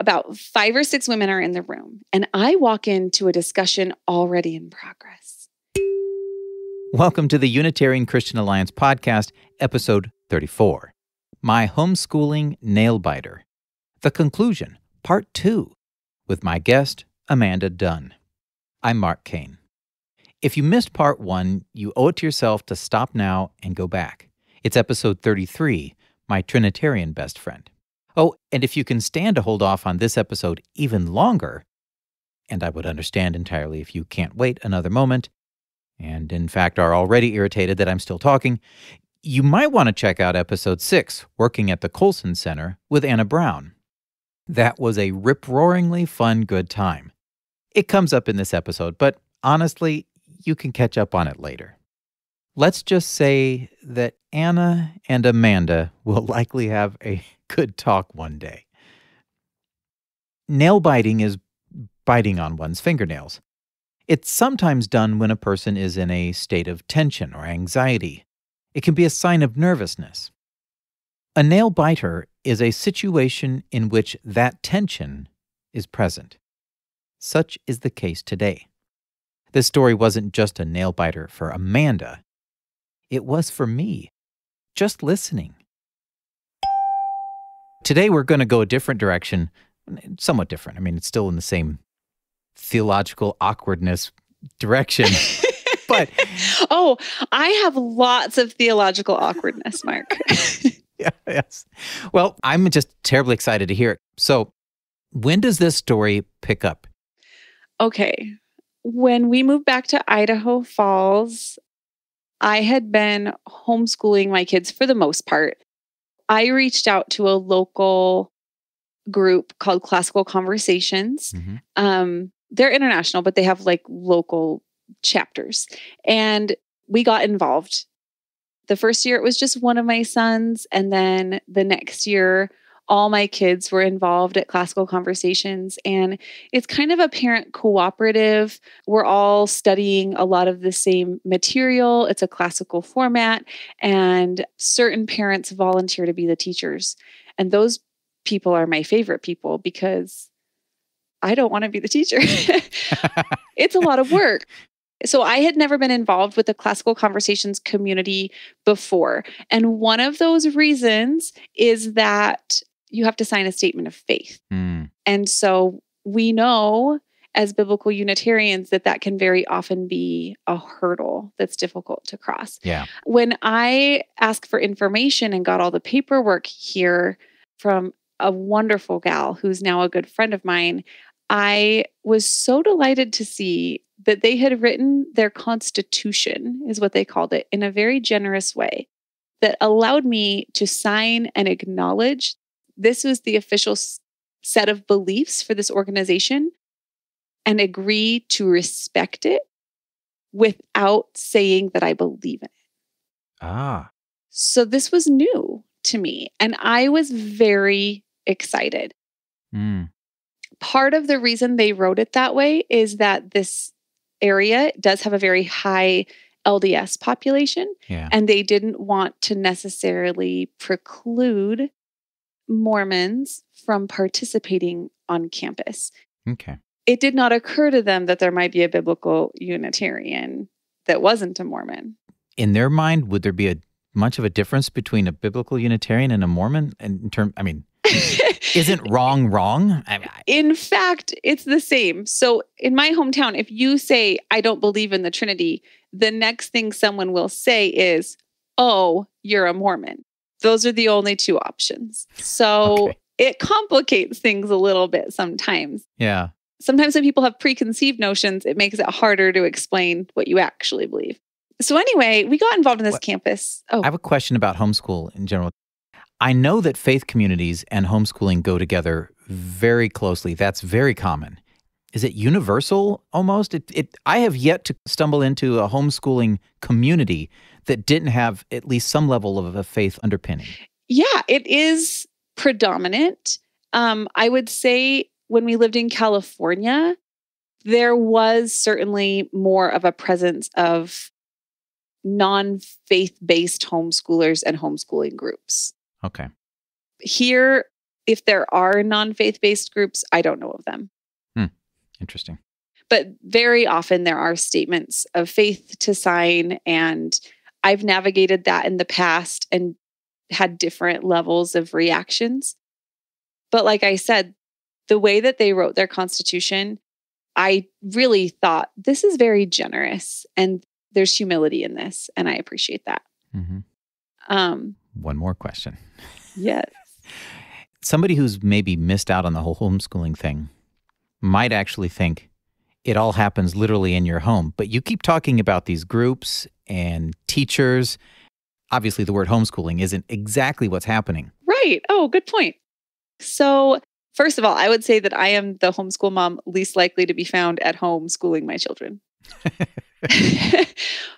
About 5 or 6 women are in the room, and I walk into a discussion already in progress. Welcome to the Unitarian Christian Alliance podcast, episode 34. My Homeschooling Nail-Biter. The conclusion, part 2, with my guest, Amanda Dunn. I'm Mark Kane. If you missed part 1, you owe it to yourself to stop now and go back. It's episode 33, My Trinitarian Best Friend. Oh, and if you can stand to hold off on this episode even longer, and I would understand entirely if you can't wait another moment, and in fact are already irritated that I'm still talking, you might want to check out episode 6, Working at the Colson Center with Anna Brown. That was a rip-roaringly fun good time. It comes up in this episode, but honestly, you can catch up on it later. Let's just say that Anna and Amanda will likely have a good talk one day. Nail biting is biting on one's fingernails. It's sometimes done when a person is in a state of tension or anxiety. It can be a sign of nervousness. A nail biter is a situation in which that tension is present. Such is the case today. This story wasn't just a nail biter for Amanda. It was for me, just listening. Today we're going to go a different direction, somewhat different. I mean, it's still in the same theological awkwardness direction. But oh, I have lots of theological awkwardness, Mark. Yeah, yes. Well, I'm just terribly excited to hear it. So, when does this story pick up? Okay. When we moved back to Idaho Falls, I had been homeschooling my kids for the most part. I reached out to a local group called Classical Conversations. Mm-hmm. They're international, but they have like local chapters. And we got involved. The first year, it was just one of my sons. And then the next year, all my kids were involved at Classical Conversations. And it's kind of a parent cooperative. We're all studying a lot of the same material. It's a classical format. And certain parents volunteer to be the teachers. And those people are my favorite people because I don't want to be the teacher. It's a lot of work. So I had never been involved with the Classical Conversations community before. And one of those reasons is that you have to sign a statement of faith. And so we know as biblical Unitarians that can very often be a hurdle that's difficult to cross. Yeah. When I asked for information and got all the paperwork here from a wonderful gal who's now a good friend of mine, I was so delighted to see that they had written their constitution, is what they called it, in a very generous way that allowed me to sign and acknowledge this was the official set of beliefs for this organization and agree to respect it without saying that I believe in it. Ah. So this was new to me, and I was very excited. Part of the reason they wrote it that way is that this area does have a very high LDS population, and they didn't want to necessarily preclude Mormons from participating on campus. Okay. It did not occur to them that there might be a biblical Unitarian that wasn't a Mormon. In their mind, would there be much of a difference between a biblical Unitarian and a Mormon? Isn't wrong? In fact, it's the same. So in my hometown, if you say, I don't believe in the Trinity, the next thing someone will say is, oh, you're a Mormon. Those are the only two options. So It complicates things a little bit sometimes. Yeah. Sometimes when people have preconceived notions, it makes it harder to explain what you actually believe. So anyway, we got involved in this campus. I have a question about homeschool in general. I know that faith communities and homeschooling go together very closely. That's very common. Is it universal almost? I have yet to stumble into a homeschooling community that didn't have at least some level of a faith underpinning. Yeah, it is predominant. I would say when we lived in California, there was certainly more of a presence of non-faith-based homeschoolers and homeschooling groups. Okay. Here If there are non-faith-based groups, I don't know of them. Interesting. But very often there are statements of faith to sign, and I've navigated that in the past and had different levels of reactions. But like I said, the way that they wrote their constitution, I really thought this is very generous and there's humility in this, and I appreciate that. One more question. Yes. Somebody who's maybe missed out on the whole homeschooling thing might actually think it all happens literally in your home. But you keep talking about these groups and teachers. Obviously, the word homeschooling isn't exactly what's happening. Right. Oh, good point. So, first of all, I would say that I am the homeschool mom least likely to be found at home schooling my children.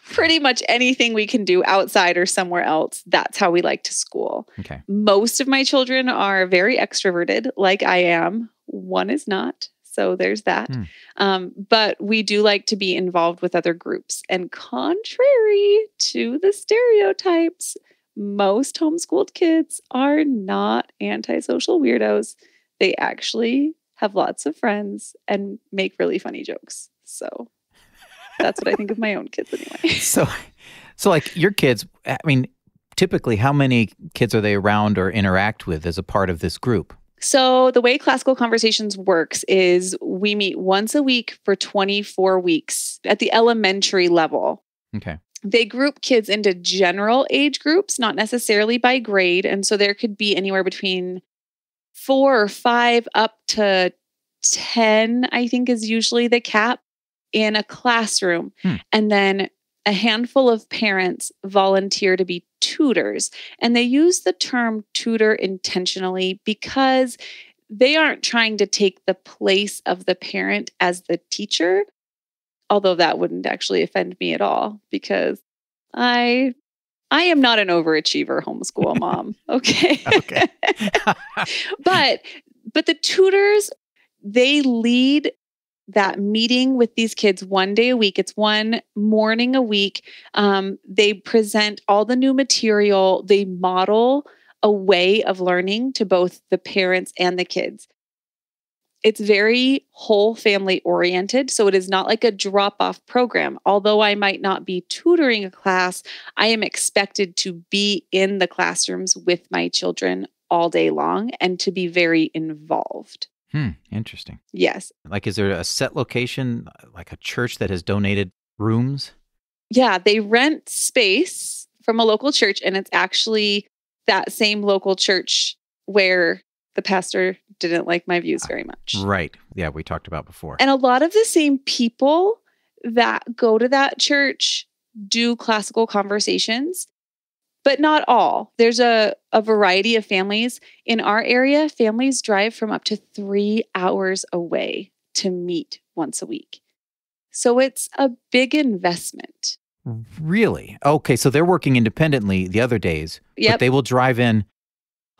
Pretty much anything we can do outside or somewhere else, that's how we like to school. Okay. Most of my children are very extroverted, like I am. One is not. So there's that. But we do like to be involved with other groups. And contrary to the stereotypes, most homeschooled kids are not antisocial weirdos. They actually have lots of friends and make really funny jokes. So that's what I think of my own kids anyway. So like your kids, I mean, typically how many kids are they around or interact with as a part of this group? So the way Classical Conversations works is we meet once a week for 24 weeks at the elementary level. Okay. They group kids into general age groups, not necessarily by grade. And so there could be anywhere between 4 or 5 up to 10, I think is usually the cap in a classroom. And then a handful of parents volunteer to be tutors. And they use the term tutor intentionally because they aren't trying to take the place of the parent as the teacher. Although that wouldn't actually offend me at all because I am not an overachiever homeschool mom. Okay. Okay. But the tutors, they lead that meeting with these kids one day a week. It's one morning a week. They present all the new material. They model a way of learning to both the parents and the kids. It's very whole family oriented. So it is not like a drop-off program. Although I might not be tutoring a class, I am expected to be in the classrooms with my children all day long and to be very involved. Interesting. Yes. Like, is there a set location, like a church that has donated rooms? Yeah, they rent space from a local church, and it's actually that same local church where the pastor didn't like my views very much. Right. Yeah, we talked about before. And a lot of the same people that go to that church do Classical Conversations, but not all. There's a variety of families. In our area, families drive from up to 3 hours away to meet once a week. So it's a big investment. Really? Okay, so they're working independently the other days, but they will drive in.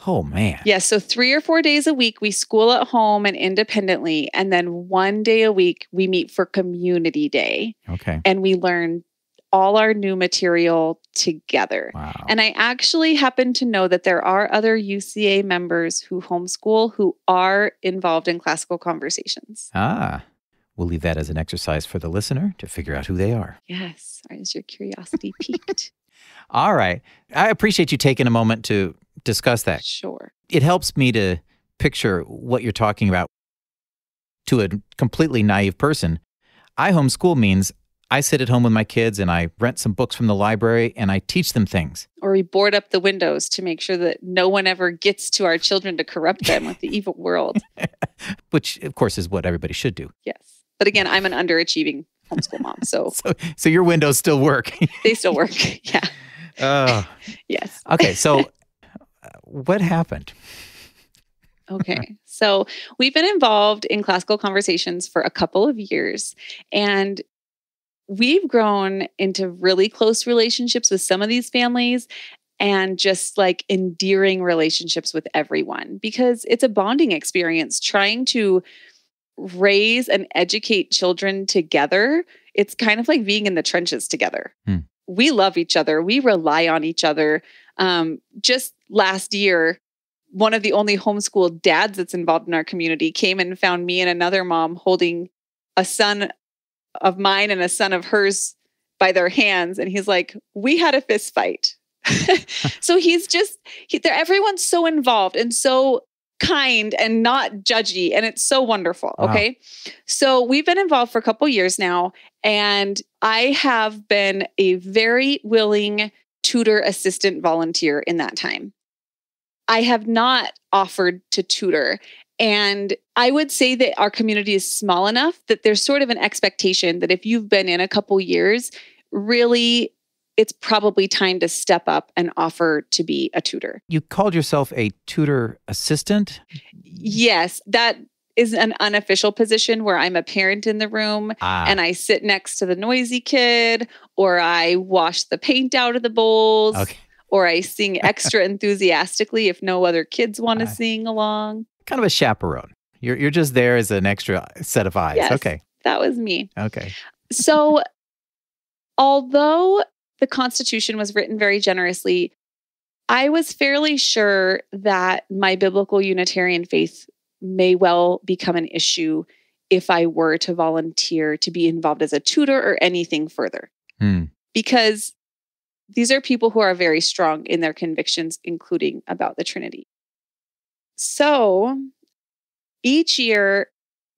Oh, man. Yes, so 3 or 4 days a week, we school at home and independently. And then one day a week, we meet for community day. Okay. And we learn all our new material together. Wow. And I actually happen to know that there are other UCA members who homeschool who are involved in Classical Conversations. We'll leave that as an exercise for the listener to figure out who they are. Yes. Is your curiosity piqued? All right. I appreciate you taking a moment to discuss that. Sure. It helps me to picture what you're talking about. To a completely naive person, I homeschool means I sit at home with my kids and I rent some books from the library and I teach them things. Or we board up the windows to make sure that no one ever gets to our children to corrupt them with the evil world. Which, of course, is what everybody should do. Yes. But again, I'm an underachieving homeschool mom. So your windows still work. They still work. Yeah. Yes. Okay. So what happened? Okay. So we've been involved in Classical Conversations for a couple of years, and we've grown into really close relationships with some of these families and just like endearing relationships with everyone because it's a bonding experience trying to raise and educate children together. It's kind of like being in the trenches together. We love each other. We rely on each other. Just last year, one of the only homeschool dads that's involved in our community, came and found me and another mom holding a son of mine and a son of hers by their hands. And he's like, we had a fist fight. So everyone's so involved and so kind and not judgy. And it's so wonderful. Wow. Okay. So we've been involved for a couple years now. And I have been a very willing tutor assistant volunteer in that time. I have not offered to tutor. And I would say that our community is small enough that there's sort of an expectation that if you've been in a couple years, really, it's probably time to step up and offer to be a tutor. You called yourself a tutor assistant? Yes, that is an unofficial position where I'm a parent in the room and I sit next to the noisy kid, or I wash the paint out of the bowls, or I sing extra enthusiastically if no other kids want to sing along. Kind of a chaperone. You're just there as an extra set of eyes. Yes, okay. That was me. Okay. So although the Constitution was written very generously, I was fairly sure that my biblical Unitarian faith may well become an issue if I were to volunteer to be involved as a tutor or anything further. Because these are people who are very strong in their convictions, including about the Trinity. So each year,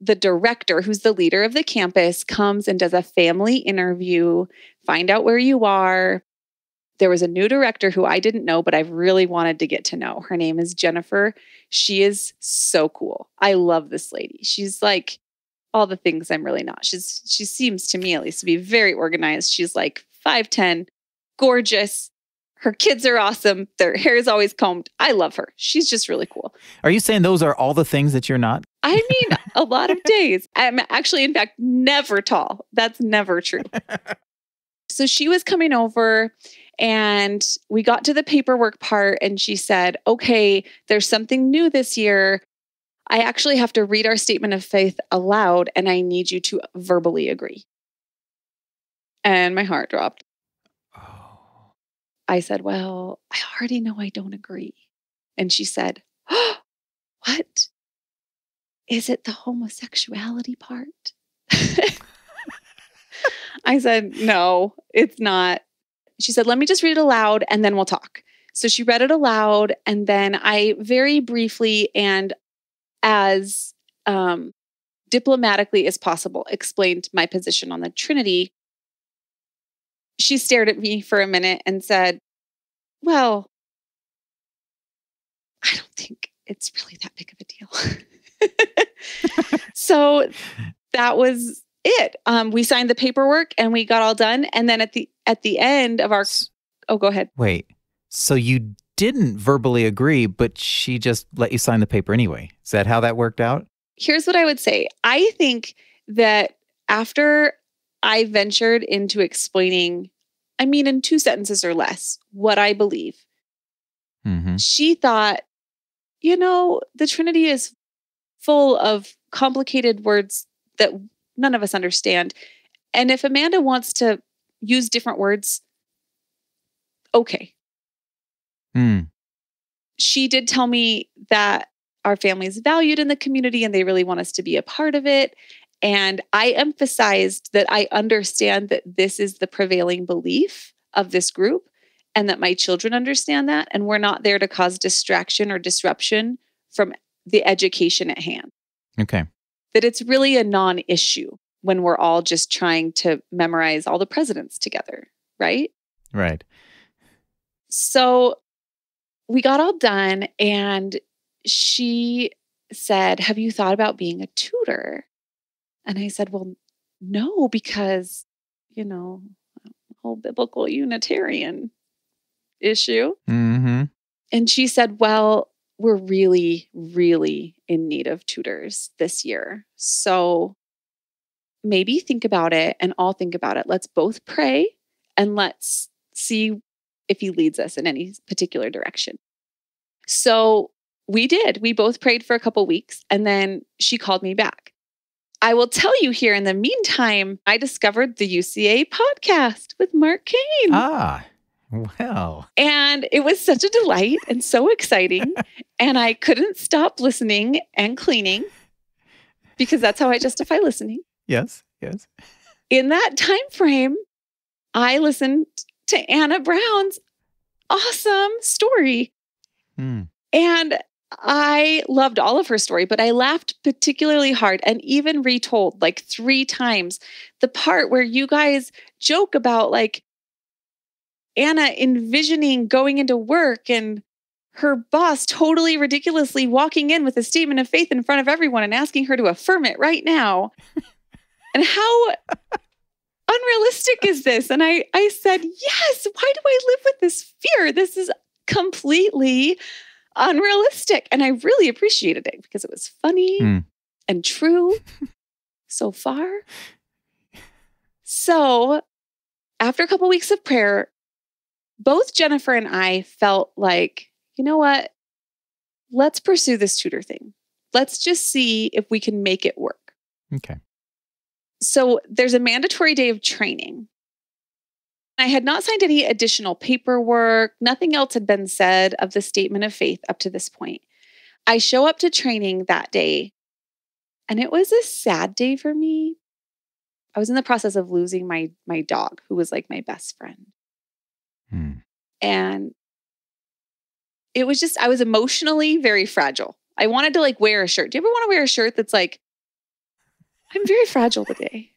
the director, who's the leader of the campus, comes and does a family interview, find out where you are. There was a new director who I didn't know, but I've really wanted to get to know. Her name is Jennifer. She is so cool. I love this lady. She's like all the things I'm really not. She seems to me at least to be very organized. She's like 5'10", gorgeous. Her kids are awesome. Their hair is always combed. I love her. She's just really cool. Are you saying those are all the things that you're not? I mean, a lot of days. I'm actually, in fact, never tall. That's never true. So she was coming over and we got to the paperwork part and she said, okay, there's something new this year. I actually have to read our statement of faith aloud and I need you to verbally agree. And my heart dropped. I said, well, I already know I don't agree. And she said, oh, what? Is it the homosexuality part? I said, no, it's not. She said, let me just read it aloud and then we'll talk. So she read it aloud and then I very briefly and as diplomatically as possible explained my position on the Trinity. She stared at me for a minute and said, well, I don't think it's really that big of a deal. So that was it. We signed the paperwork and we got all done. And then at the end of our... Oh, go ahead. Wait, so you didn't verbally agree, but she just let you sign the paper anyway. Is that how that worked out? Here's what I would say. I think that after I ventured into explaining, I mean, in 2 sentences or less, what I believe, she thought, the Trinity is full of complicated words that none of us understand. And if Amanda wants to use different words, okay. She did tell me that our family is valued in the community and they really want us to be a part of it. And I emphasized that I understand that this is the prevailing belief of this group and that my children understand that. And we're not there to cause distraction or disruption from the education at hand. Okay. That it's really a non-issue when we're all just trying to memorize all the presidents together, right? Right. So we got all done and she said, have you thought about being a tutor? And I said, well, no, because, whole biblical Unitarian issue. And she said, well, we're really, really in need of tutors this year. So maybe think about it and I'll think about it. Let's both pray and let's see if he leads us in any particular direction. So we did. We both prayed for a couple weeks and then she called me back. I will tell you here in the meantime, I discovered the UCA podcast with Mark Kane. Well, And it was such a delight and so exciting. And I couldn't stop listening and cleaning because that's how I justify listening. yes, yes. In that time frame, I listened to Anna Brown's awesome story. Hmm. And I loved all of her story, but I laughed particularly hard and even retold like 3 times the part where you guys joke about like Anna envisioning going into work and her boss totally ridiculously walking in with a statement of faith in front of everyone and asking her to affirm it right now. And how unrealistic is this? And I said, yes, why do I live with this fear? This is completely unrealistic. And I really appreciated it because it was funny and true so far. So after a couple weeks of prayer, both Jennifer and I felt like, you know what? Let's pursue this tutor thing. Let's just see if we can make it work. Okay. So there's a mandatory day of training. I had not signed any additional paperwork. Nothing else had been said of the statement of faith up to this point. I show up to training that day, and it was a sad day for me. I was in the process of losing my dog, who was like my best friend. And it was just, I was emotionally very fragile. I wanted to like wear a shirt. Do you ever want to wear a shirt that's like, I'm very fragile today?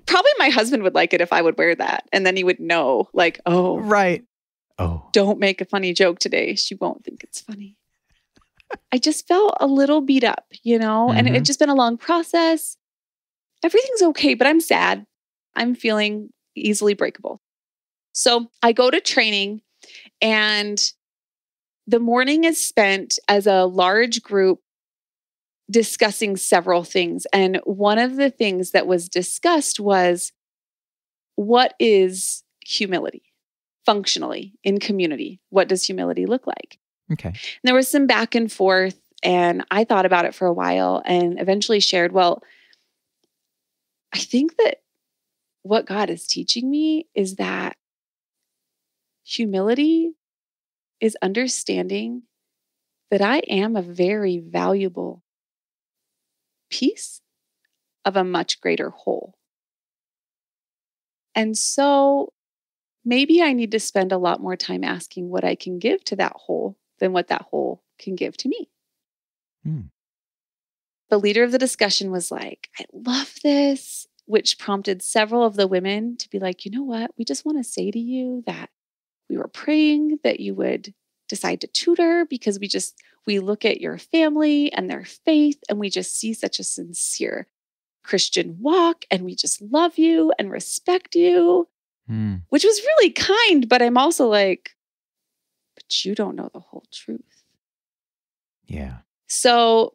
Probably my husband would like it if I would wear that. And then he would know like, oh, right. Oh, don't make a funny joke today. She won't think it's funny. I just felt a little beat up, and it had just been a long process. Everything's okay, but I'm sad. I'm feeling easily breakable. So I go to training, and the morning is spent as a large group discussing several things. And one of the things that was discussed was, what is humility functionally in community? What does humility look like? okay. And there was some back and forth, and I thought about it for a while and eventually shared, well, I think that what God is teaching me is that humility is understanding that I am a very valuable piece of a much greater whole. And so maybe I need to spend a lot more time asking what I can give to that whole than what that whole can give to me. The leader of the discussion was like, I love this, which prompted several of the women to be like, you know what? We just want to say to you that we were praying that you would decide to tutor because we look at your family and their faith and we just see such a sincere Christian walk and we just love you and respect you, which was really kind. But I'm also like, but you don't know the whole truth. Yeah. So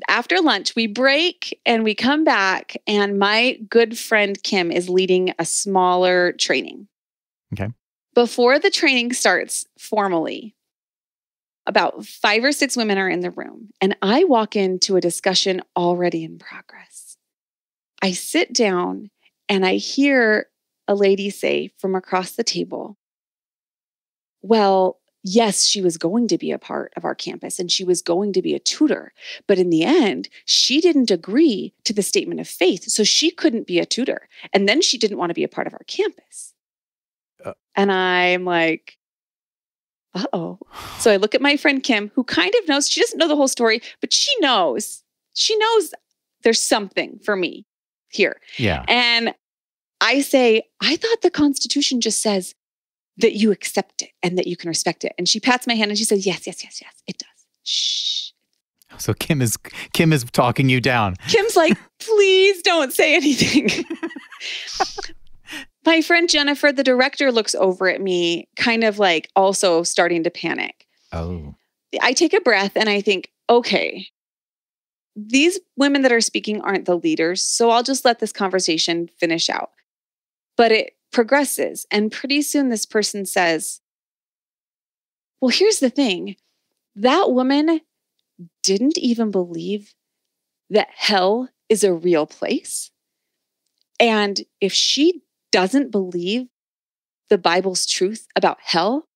after lunch, we break and we come back, and my good friend Kim is leading a smaller training. Okay. Before the training starts formally, about 5 or 6 women are in the room, and I walk into a discussion already in progress. I sit down and I hear a lady say from across the table, well, yes, she was going to be a part of our campus and she was going to be a tutor. But in the end, she didn't agree to the statement of faith. So she couldn't be a tutor. And then she didn't want to be a part of our campus. And I'm like, uh-oh. So I look at my friend Kim, who kind of knows. She doesn't know the whole story, but she knows there's something for me here. Yeah. And I say, I thought the Constitution just says that you accept it and that you can respect it. And she pats my hand and she says, yes, it does. Shh. So Kim is talking you down. Kim's like, please don't say anything. My friend Jennifer, the director, looks over at me, kind of like also starting to panic. Oh. I take a breath and I think, okay, these women that are speaking aren't the leaders, so I'll just let this conversation finish out. But it progresses, and pretty soon this person says, well, here's the thing. That woman didn't even believe that hell is a real place. And if she doesn't believe the Bible's truth about hell,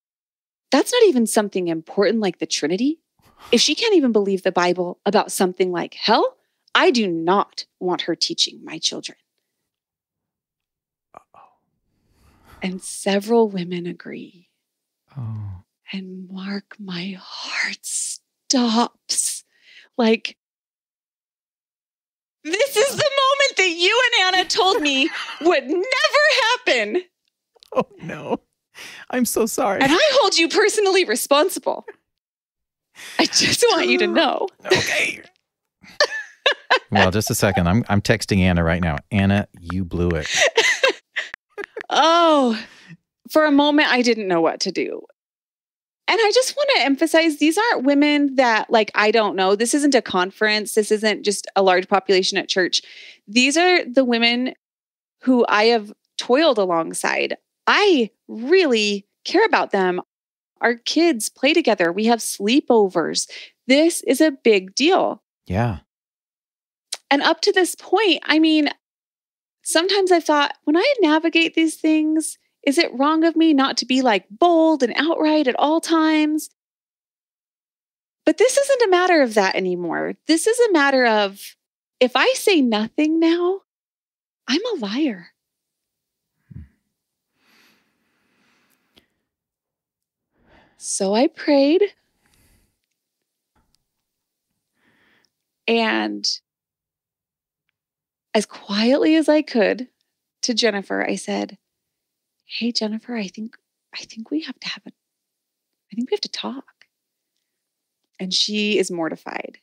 that's not even something important like the Trinity. If she can't even believe the Bible about something like hell, I do not want her teaching my children. And several women agree. Oh. And Mark, my heart stops. Like, this is the moment that you and Anna told me would never happen. Oh, no. I'm so sorry. And I hold you personally responsible. I just want you to know. Okay. Well, just a second. I'm texting Anna right now. Anna, you blew it. Oh, for a moment, I didn't know what to do. And I just want to emphasize, these aren't women that, like, I don't know. This isn't a conference. This isn't just a large population at church. These are the women who I have toiled alongside. I really care about them. Our kids play together. We have sleepovers. This is a big deal. Yeah. And up to this point, I mean, sometimes I thought, when I navigate these things, is it wrong of me not to be like bold and outright at all times? But this isn't a matter of that anymore. This is a matter of, if I say nothing now, I'm a liar. So I prayed. And as quietly as I could to Jennifer, I said, "Hey, Jennifer, I think we have to talk." And she is mortified.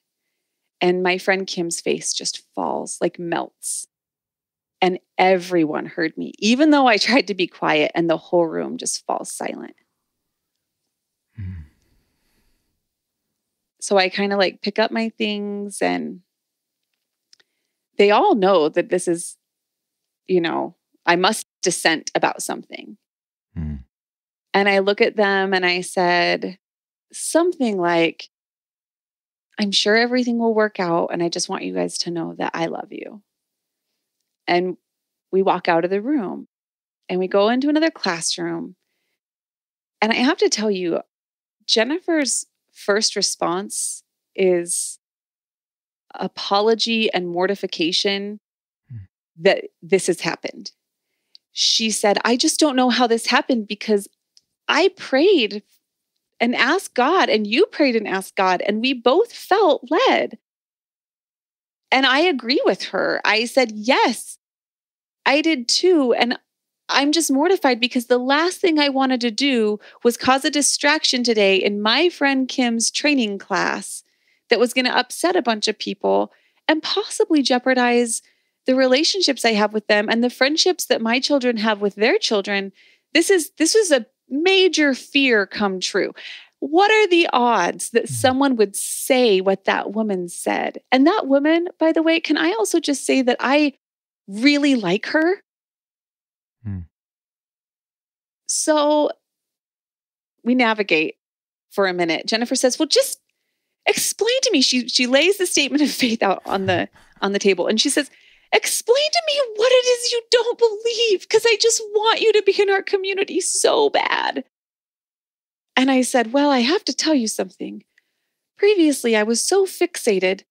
And my friend Kim's face just falls, like melts. And everyone heard me, even though I tried to be quiet, and the whole room just falls silent. So I kind of like pick up my things, and they all know that this is, I must dissent about something. And I look at them and I said something like, "I'm sure everything will work out, and I just want you guys to know that I love you." And we walk out of the room and we go into another classroom. And I have to tell you, Jennifer's first response is apology and mortification that this has happened. She said, "I just don't know how this happened, because I prayed and asked God, and you prayed and asked God, and we both felt led." And I agree with her. I said, "Yes, I did too." And I'm just mortified because the last thing I wanted to do was cause a distraction today in my friend Kim's training class that was going to upset a bunch of people and possibly jeopardize the relationships I have with them and the friendships that my children have with their children. This was a major fear come true. What are the odds that someone would say what that woman said? And that woman, by the way, can I also just say that I really like her? So we navigate for a minute. Jennifer says, "Well, just explain to me." She lays the statement of faith out on the table, and she says, "Explain to me what it is you don't believe, because I just want you to be in our community so bad." And I said, "Well, I have to tell you something. Previously, I was so fixated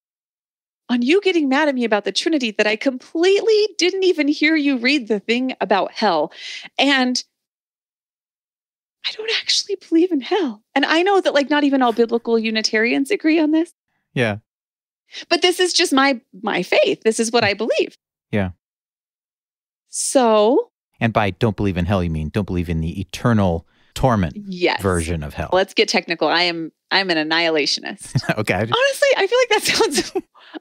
on you getting mad at me about the Trinity that I completely didn't even hear you read the thing about hell. And I don't actually believe in hell." And I know that like not even all biblical Unitarians agree on this. Yeah. But this is just my faith. This is what I believe. Yeah. So. And by don't believe in hell, you mean don't believe in the eternal torment Yes. version of hell. Let's get technical. I'm an annihilationist. Okay. Honestly, I feel like that sounds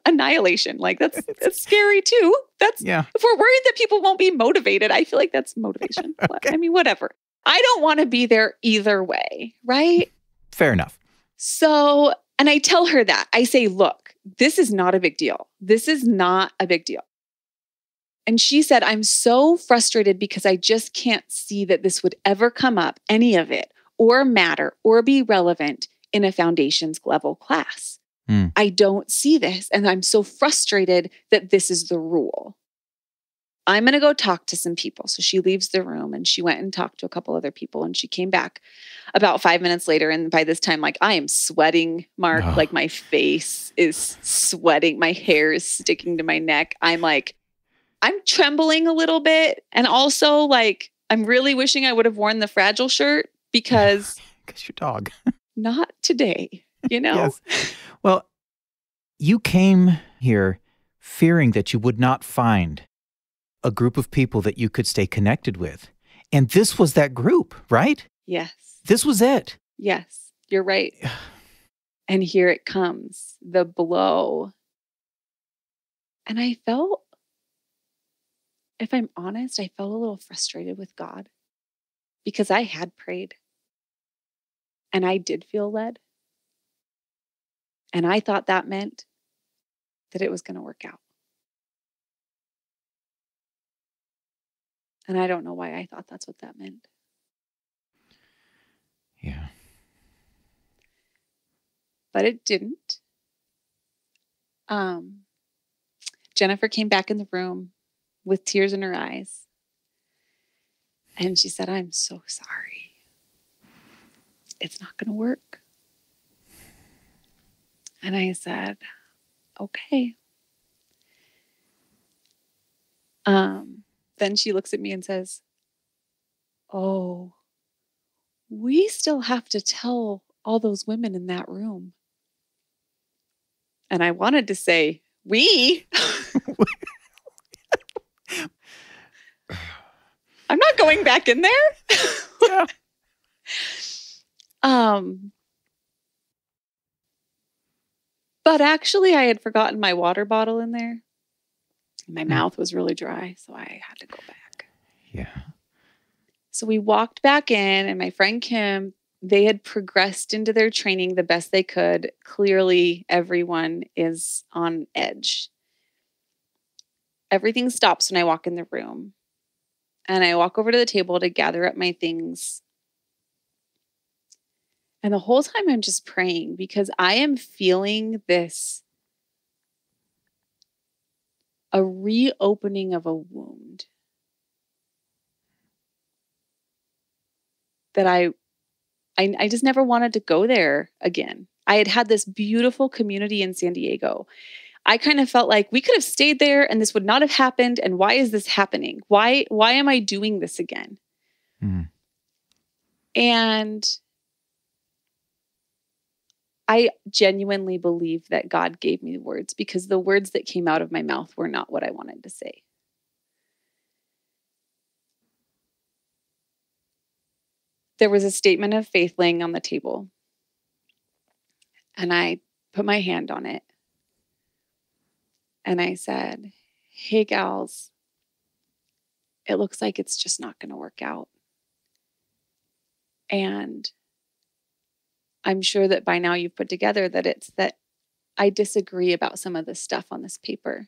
annihilation. Like that's scary too. Yeah. If we're worried that people won't be motivated, I feel like that's motivation. Okay. I mean, whatever. I don't want to be there either way, right? Fair enough. So, and I tell her that. I say, "Look, this is not a big deal. This is not a big deal." And she said, "I'm so frustrated because I just can't see that this would ever come up, any of it, or matter, or be relevant in a foundations level class. I don't see this, and I'm so frustrated that this is the rule." I'm going to go talk to some people. So she leaves the room and she went and talked to a couple other people, and she came back about 5 minutes later. And by this time, like, I am sweating, Mark, like my face is sweating. My hair is sticking to my neck. I'm trembling a little bit. And also, like, I'm really wishing I would have worn the Fragile shirt because your dog. Not today, you know? Yes. Well, you came here fearing that you would not find a group of people that you could stay connected with. And this was that group, right? Yes. This was it. Yes, you're right. And here it comes, the blow. And I felt, if I'm honest, I felt a little frustrated with God because I had prayed and I did feel led. And I thought that meant that it was going to work out. And I don't know why I thought that's what that meant. Yeah. But it didn't. Jennifer came back in the room with tears in her eyes. And she said, I'm so sorry. It's not going to work. And I said, okay. Then she looks at me and says, oh, we still have to tell all those women in that room. And I wanted to say, we? I'm not going back in there. Yeah. But actually I had forgotten my water bottle in there. My mouth was really dry, so I had to go back. Yeah. So we walked back in, and my friend Kim, they had progressed into their training the best they could. Clearly, everyone is on edge. Everything stops when I walk in the room. And I walk over to the table to gather up my things. And the whole time I'm just praying because I am feeling this, a reopening of a wound that I just never wanted to go there again. I had had this beautiful community in San Diego. I kind of felt like we could have stayed there and this would not have happened. And why is this happening? Why am I doing this again? Mm. And I genuinely believe that God gave me the words because the words that came out of my mouth were not what I wanted to say. There was a statement of faith laying on the table. And I put my hand on it. And I said, hey, gals, it looks like it's just not going to work out. And I'm sure that by now you've put together that it's that I disagree about some of the stuff on this paper.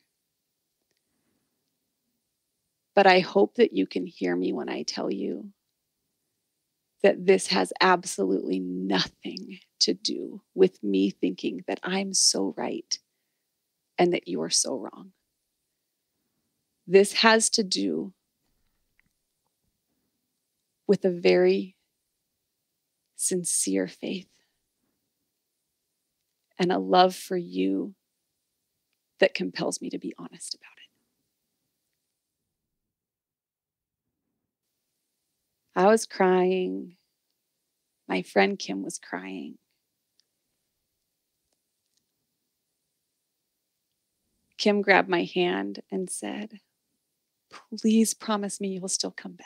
But I hope that you can hear me when I tell you that this has absolutely nothing to do with me thinking that I'm so right and that you are so wrong. This has to do with a very sincere faith and a love for you that compels me to be honest about it. I was crying. My friend Kim was crying. Kim grabbed my hand and said, please promise me you'll still come back.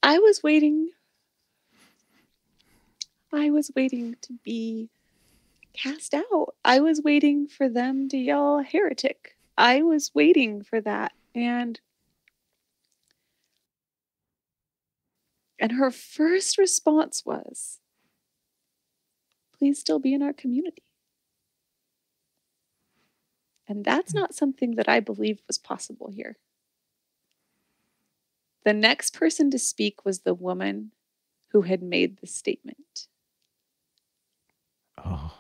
I was waiting to be cast out. I was waiting for them to yell heretic. I was waiting for that. And her first response was, please still be in our community. And that's not something that I believed was possible here. The next person to speak was the woman who had made the statement. Oh.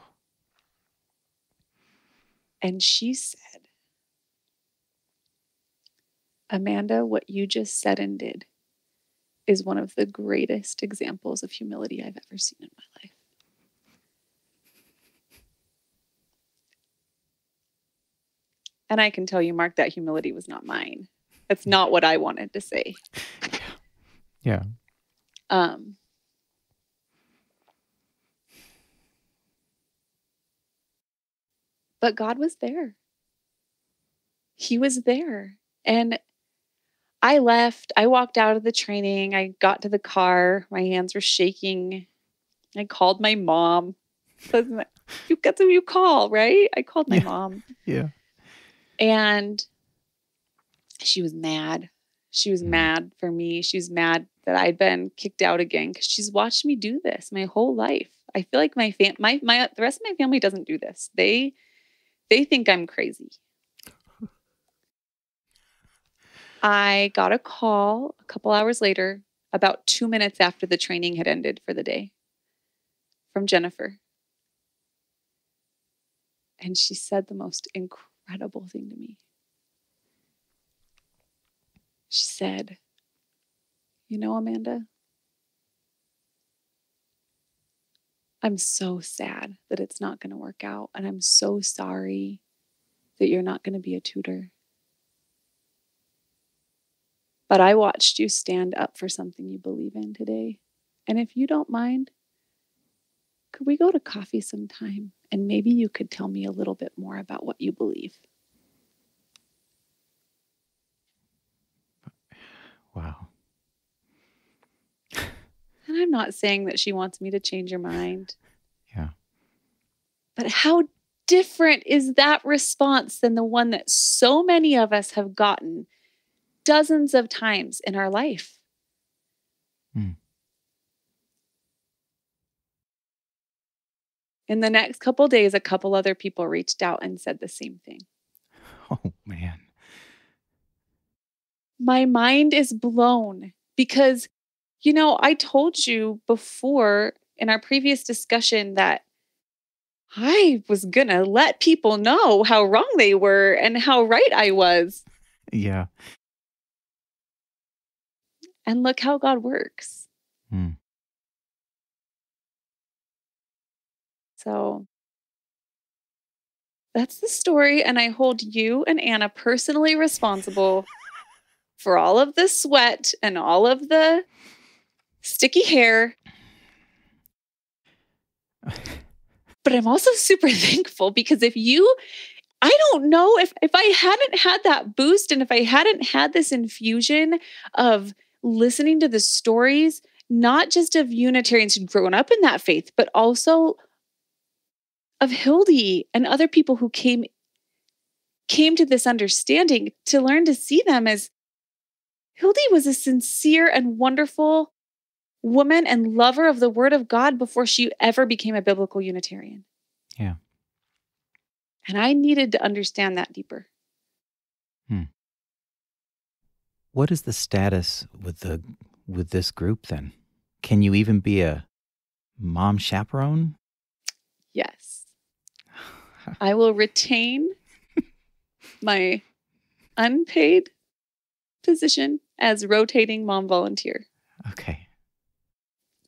And she said, Amanda, what you just said and did is one of the greatest examples of humility I've ever seen in my life. And I can tell you, Mark, that humility was not mine. That's not what I wanted to say. Yeah. But God was there. He was there. And I left. I walked out of the training. I got to the car. My hands were shaking. I called my mom. That's who you call, right? I called my mom. Yeah. And she was mad. She was mad for me. She was mad that I'd been kicked out again because she's watched me do this my whole life. I feel like the rest of my family doesn't do this. They think I'm crazy. I got a call a couple hours later, about 2 minutes after the training had ended for the day, from Jennifer. And she said the most incredible thing to me. She said, you know, Amanda, I'm so sad that it's not going to work out. And I'm so sorry that you're not going to be a tutor. But I watched you stand up for something you believe in today. And if you don't mind, could we go to coffee sometime? And maybe you could tell me a little bit more about what you believe. Wow. And I'm not saying that she wants me to change your mind. Yeah. But how different is that response than the one that so many of us have gotten dozens of times in our life? In the next couple of days, a couple other people reached out and said the same thing. Oh, man. My mind is blown because, you know, I told you before in our previous discussion that I was going to let people know how wrong they were and how right I was. Yeah. And look how God works. So that's the story. And I hold you and Anna personally responsible for all of the sweat and all of the sticky hair. But I'm also super thankful because I don't know if I hadn't had that boost and if I hadn't had this infusion of listening to the stories, not just of Unitarians who'd grown up in that faith, but also of Hildy and other people who came to this understanding, to learn to see them as Hildy was a sincere and wonderful woman and lover of the Word of God before she ever became a biblical Unitarian. Yeah. And I needed to understand that deeper. What is the status with this group then? Can you even be a mom chaperone? Yes. I will retain my unpaid position as rotating mom volunteer. Okay.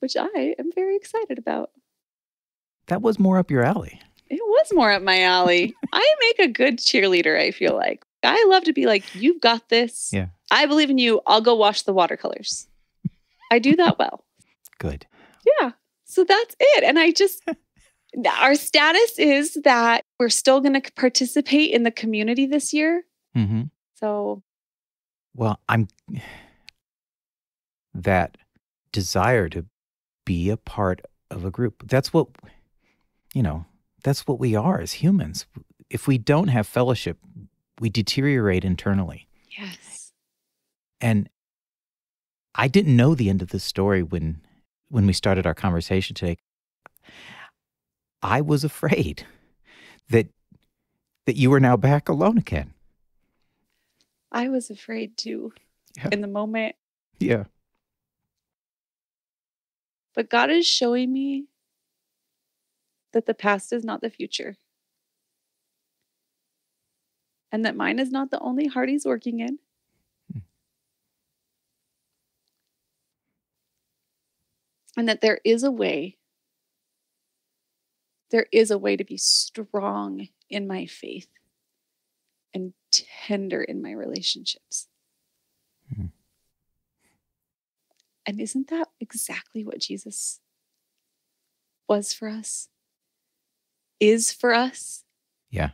Which I am very excited about. That was more up your alley. It was more up my alley. I make a good cheerleader, I feel like. I love to be like, you've got this. Yeah. I believe in you. I'll go wash the watercolors. I do that well. Good. Yeah. So that's it. And our status is that we're still going to participate in the community this year. Mm-hmm. So. Well, that desire to be a part of a group. That's what we are as humans. If we don't have fellowship, we deteriorate internally. Yes. And I didn't know the end of this story when we started our conversation today. I was afraid that you were now back alone again. I was afraid too, in the moment. Yeah. But God is showing me that the past is not the future, and that mine is not the only heart he's working in. And that there is a way to be strong in my faith and tender in my relationships. Hmm. And isn't that exactly what Jesus was for us? Is for us? Yeah.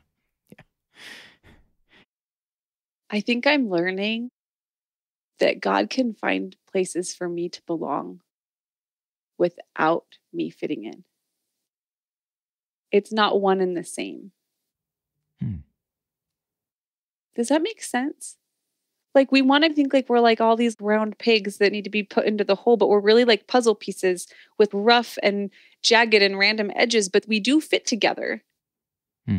I think I'm learning that God can find places for me to belong without me fitting in. It's not one and the same. Hmm. Does that make sense? Like, we want to think like we're like all these round pegs that need to be put into the hole, but we're really like puzzle pieces with rough and jagged and random edges, but we do fit together. Hmm.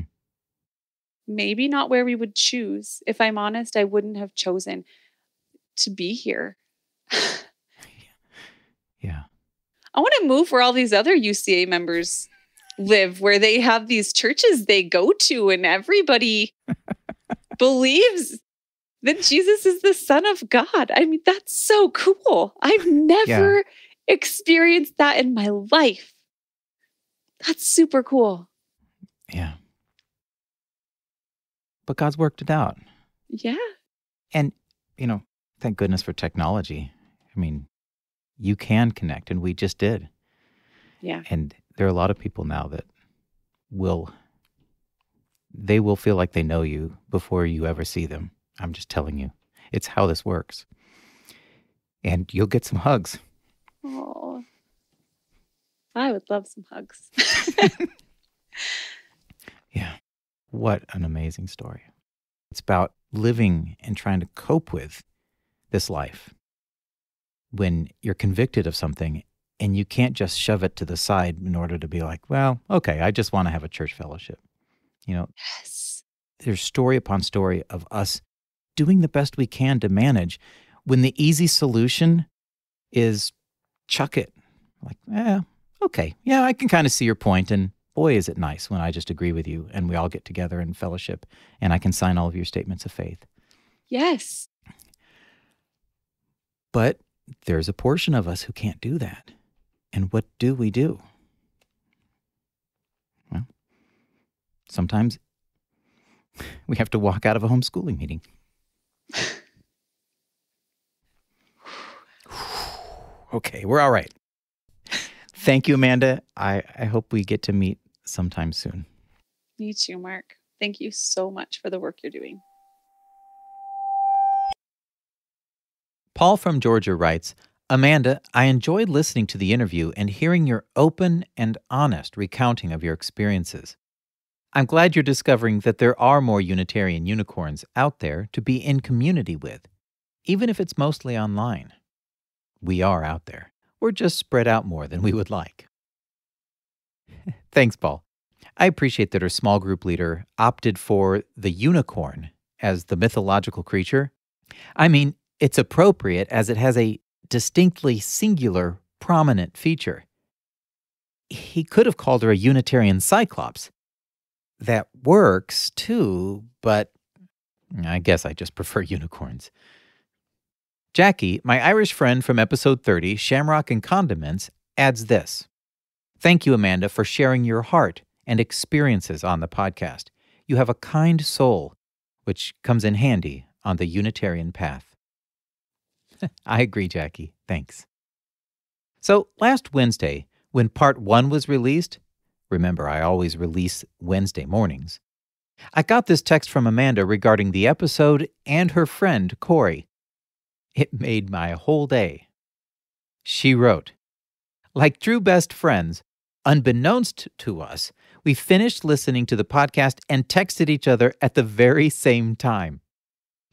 Maybe not where we would choose. If I'm honest, I wouldn't have chosen to be here. Yeah. I want to move where all these other UCA members live, where they have these churches they go to and everybody believes that Jesus is the Son of God. I mean, that's so cool. I've never experienced that in my life. That's super cool. Yeah. But God's worked it out. Yeah. And, thank goodness for technology. I mean, you can connect, and we just did. Yeah. And there are a lot of people now that will feel like they know you before you ever see them. I'm just telling you. It's how this works. And you'll get some hugs. Oh, I would love some hugs. Yeah. What an amazing story. It's about living and trying to cope with this life when you're convicted of something and you can't just shove it to the side in order to be like, well, okay, I just want to have a church fellowship. Yes. There's story upon story of us doing the best we can to manage when the easy solution is chuck it. Like, okay, yeah, I can kind of see your point, and boy, is it nice when I just agree with you and we all get together in fellowship and I can sign all of your statements of faith. Yes. But there's a portion of us who can't do that. And what do we do? Well, sometimes we have to walk out of a homeschooling meeting. Okay, we're all right. Thank you, Amanda. I hope we get to meet sometime soon. Me too, Mark. Thank you so much for the work you're doing. Paul from Georgia writes, Amanda, I enjoyed listening to the interview and hearing your open and honest recounting of your experiences. I'm glad you're discovering that there are more Unitarian unicorns out there to be in community with, even if it's mostly online. We are out there. We're just spread out more than we would like. Thanks, Paul. I appreciate that our small group leader opted for the unicorn as the mythological creature. I mean, it's appropriate as it has a distinctly singular, prominent feature. He could have called her a Unitarian Cyclops. That works, too, but I guess I just prefer unicorns. Jackie, my Irish friend from episode 30, Shamrock and Condiments, adds this. Thank you, Amanda, for sharing your heart and experiences on the podcast. You have a kind soul, which comes in handy on the Unitarian path. I agree, Jackie. Thanks. So last Wednesday, when part 1 was released, remember I always release Wednesday mornings, I got this text from Amanda regarding the episode and her friend, Corey. It made my whole day. She wrote, like true best friends, unbeknownst to us, we finished listening to the podcast and texted each other at the very same time.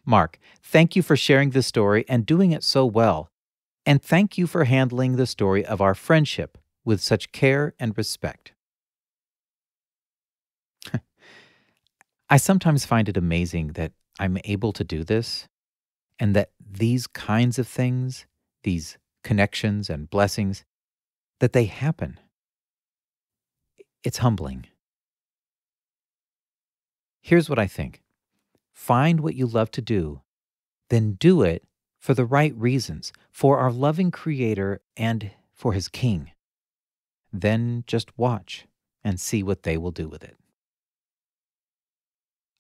Mark, thank you for sharing this story and doing it so well. And thank you for handling the story of our friendship with such care and respect. I sometimes find it amazing that I'm able to do this and that these kinds of things, these connections and blessings, that they happen. It's humbling. Here's what I think. Find what you love to do, then do it for the right reasons, for our loving Creator and for His King. Then just watch and see what they will do with it.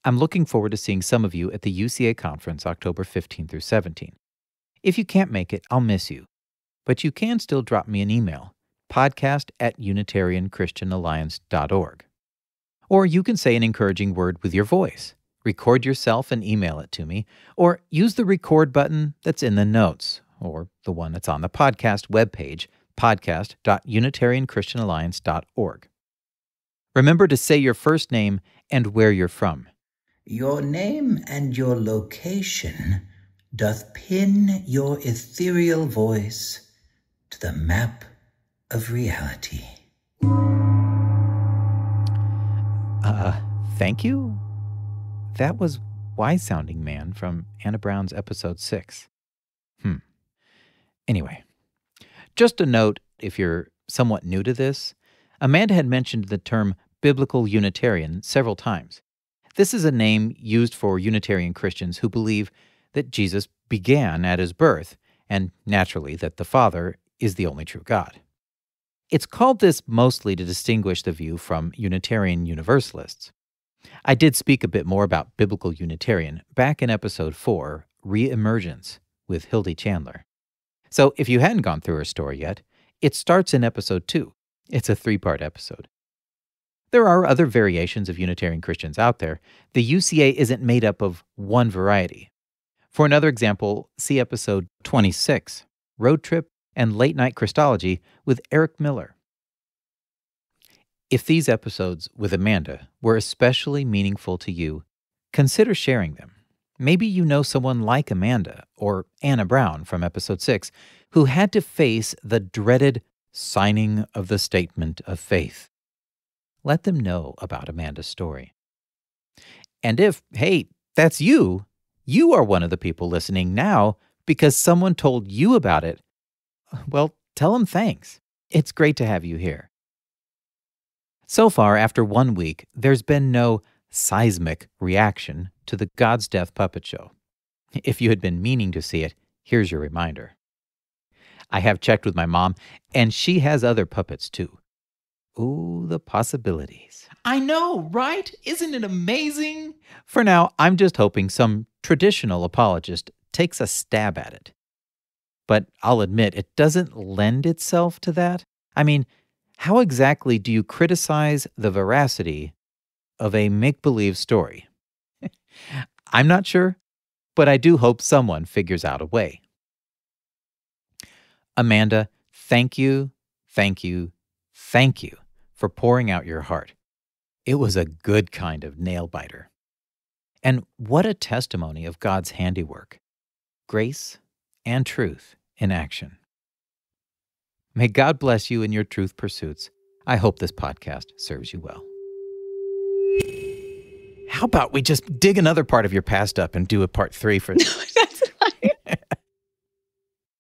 I'm looking forward to seeing some of you at the UCA conference October 15 through 17. If you can't make it, I'll miss you. But you can still drop me an email, podcast@UnitarianChristianAlliance.org. Or you can say an encouraging word with your voice. Record yourself and email it to me, or use the record button that's in the notes, or the one that's on the podcast webpage, podcast.UnitarianChristianAlliance.org. Remember to say your first name and where you're from. Your name and your location doth pin your ethereal voice to the map of reality. Thank you? That was Wise-Sounding Man from Anna Brown's episode 6. Anyway, just a note, if you're somewhat new to this, Amanda had mentioned the term biblical Unitarian several times. This is a name used for Unitarian Christians who believe that Jesus began at his birth, and naturally that the Father is the only true God. It's called this mostly to distinguish the view from Unitarian Universalists. I did speak a bit more about biblical Unitarian back in episode 4, Re-Emergence, with Hildy Chandler. So if you hadn't gone through her story yet, it starts in episode 2. It's a 3-part episode. There are other variations of Unitarian Christians out there. The UCA isn't made up of one variety. For another example, see episode 26, Road Trip and Late Night Christology with Eric Miller. If these episodes with Amanda were especially meaningful to you, consider sharing them. Maybe you know someone like Amanda or Anna Brown from episode 6 who had to face the dreaded signing of the statement of faith. Let them know about Amanda's story. And if, hey, that's you are one of the people listening now because someone told you about it, well, tell them thanks. It's great to have you here. So far, after 1 week, there's been no seismic reaction to the God's Death puppet show. If you had been meaning to see it, here's your reminder. I have checked with my mom, and she has other puppets too. Ooh, the possibilities. I know, right? Isn't it amazing? For now, I'm just hoping some traditional apologist takes a stab at it. But I'll admit, it doesn't lend itself to that. I mean, how exactly do you criticize the veracity of a make-believe story? I'm not sure, but I do hope someone figures out a way. Amanda, thank you for pouring out your heart. It was a good kind of nail-biter. And what a testimony of God's handiwork, grace and truth in action. May God bless you in your truth pursuits. I hope this podcast serves you well. How about we just dig another part of your past up and do a part 3 for